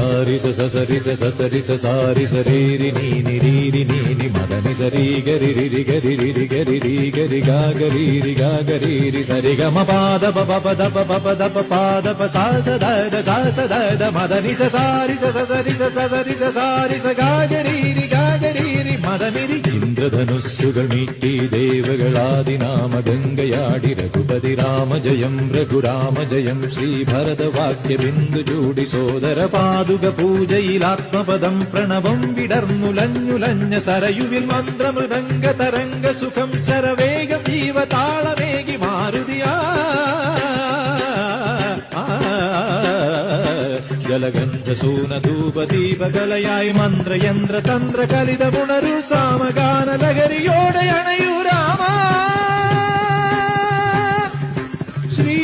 സാരി സരി സരി സാരി സരീരി നീരി നീനി മദനി സരി ഗരി രി ഗരി രി ഗരി രി ഗരി ഗാഗരി സരി ഗമ പാദ പദ പദ പാദ സദ മദനി സാരി സരി സാരി ഗാഗരി മദനി. ഇന്ദ്രധനുസ്സുകൾ മീട്ടി ദേവകളാദിനാമ ഗംഗയാടി രഘുപതി രാമജയം രഘുരാമജയം ശ്രീഭരതവാക്യ ബിന്ദു ചൂടി സോദര പാതുക പൂജയിലാത്മപദം പ്രണവം വിടർന്നുലഞ്ഞുലഞ്ഞ സരയുവിൽ മന്ത്രമൃദംഗ തരംഗ സുഖം ശരവേഗം ജീവതാളമേകി മാരുതിയാ ജലഗന്ധ സൂനധൂപദീപകലയായി മന്ത്രയന്ത്ര തന്ത്ര കലിതമുണരു സാമഗാന ലഹരിയോടെ അണയൂ രാമ ശ്രീ